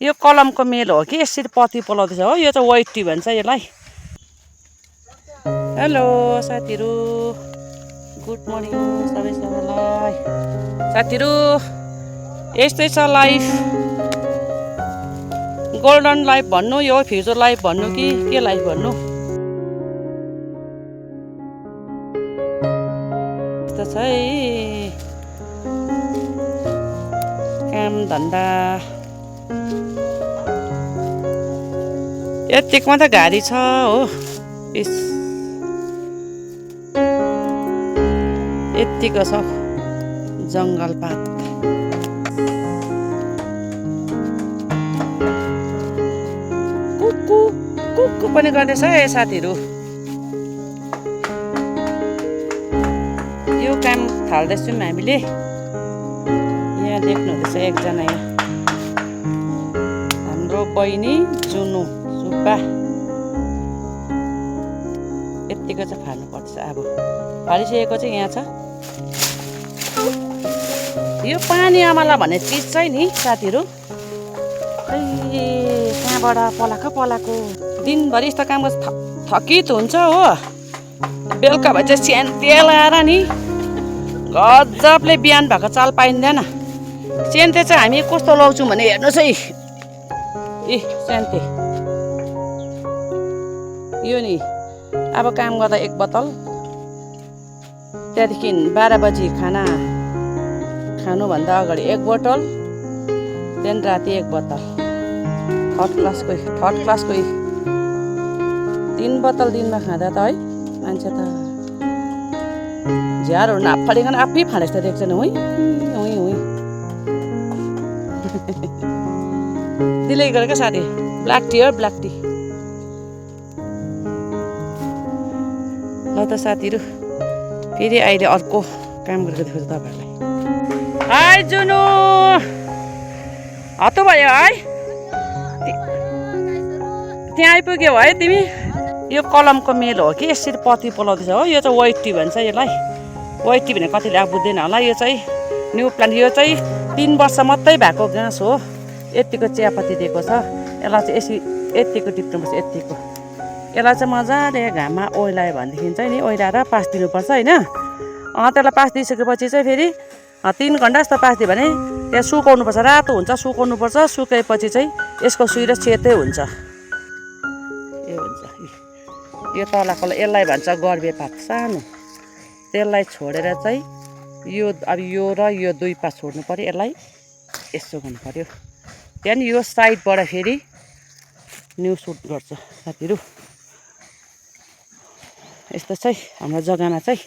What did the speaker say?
यो कलमको मेल हो कि यसरी पत्ती पलाउँदैछ हो। यो चाहिँ वाइट टी भन्छ यसलाई। हेलो साथीहरू, गुड मर्निङ सबैजनालाई। साथीहरू यस्तै छ लाइफ। गोल्डन लाइफ भन्नु, यो फ्युचर लाइफ भन्नु कि के लाइफ भन्नु। यस्तो छ है काम धन्दा। यतिकोमा त घारी छ हो। यतिको छ जङ्गलपात। कुक्कु कुक्कु पनि गर्दैछ है साथीहरू। यो काम थाल्दैछौँ हामीले। यहाँ देख्नुहुँदैछ एकजना यहाँ हाम्रो बहिनी जुनु सुब्बा। यतिको चाहिँ फाल्नुपर्छ। अब फालिसकेको चाहिँ यहाँ छ। यो पानी अमला भन्ने चिज चाहिँ नि साथीहरू, कहाँबाट पलाएको दिनभरि यस्तो काम गर्छ थकित हुन्छ हो। बेलुका भए चाहिँ स्यान्ते लाएर नि गजबले बिहान भएको चाल पाइँदैन। स्यान्ते चाहिँ हामी कस्तो लाउँछौँ भने हेर्नुहोस् है। स्यान्ते यो नि अब काम गर्दा 1 बोतल, त्यहाँदेखि 12 बजी खाना खानुभन्दा अगाडि 1 बोतल, त्यहाँदेखि राति 1 बोतल। थर्ड क्लासको 3 बोतल दिनमा खाँदा त है मान्छे त झ्यारहरू नाफालिकन आफै फाँडे जस्तो देख्छ नि। दिलै गरेको क्या साथी। ब्ल्याक टी हो, ब्ल्याक टी। ल त साथीहरू फेरि अहिले अर्को काम गरेको देख्छु तपाईँहरूलाई। हाई जुनु, हत्तु भयो है। त्यहाँ आइपुग्यौ है तिमी। यो कलमको मेल हो कि यसरी पत्ती पलाउँदैछ हो। यो चाहिँ वाइट टी भन्छ यसलाई। वाइट टी भने कतिले अब बुझ्दैन होला। यो चाहिँ न्यू प्लान्ट। यो चाहिँ 3 वर्ष मात्रै भएको घाँस हो। यतिको चियापत्ती दिएको छ। यसलाई चाहिँ यतिको टिप्नुपर्छ। यतिको यसलाई चाहिँ मजाले घाममा ओइलायो भनेदेखि चाहिँ नि ओइलाएर पास दिनुपर्छ होइन। त्यसलाई पास दिइसकेपछि चाहिँ फेरि 3 घन्टा जस्तो पास दियो भने त्यहाँ सुकाउनुपर्छ। रातो हुन्छ, सुकाउनुपर्छ। सुकाएपछि चाहिँ यसको सुइरो सेतै हुन्छ। यो हुन्छ यो तलको यसलाई भन्छ गर्बे पात सानो। त्यसलाई छोडेर चाहिँ यो अब यो र यो 2 पात छोड्नु पर्यो। यसलाई यसो गर्नु पर्यो। त्यहाँदेखि यो साइडबाट फेरि न्यु सुट गर्छ साथीहरू। यस्तो चाहिँ हाम्रो जग्गामा चाहिँ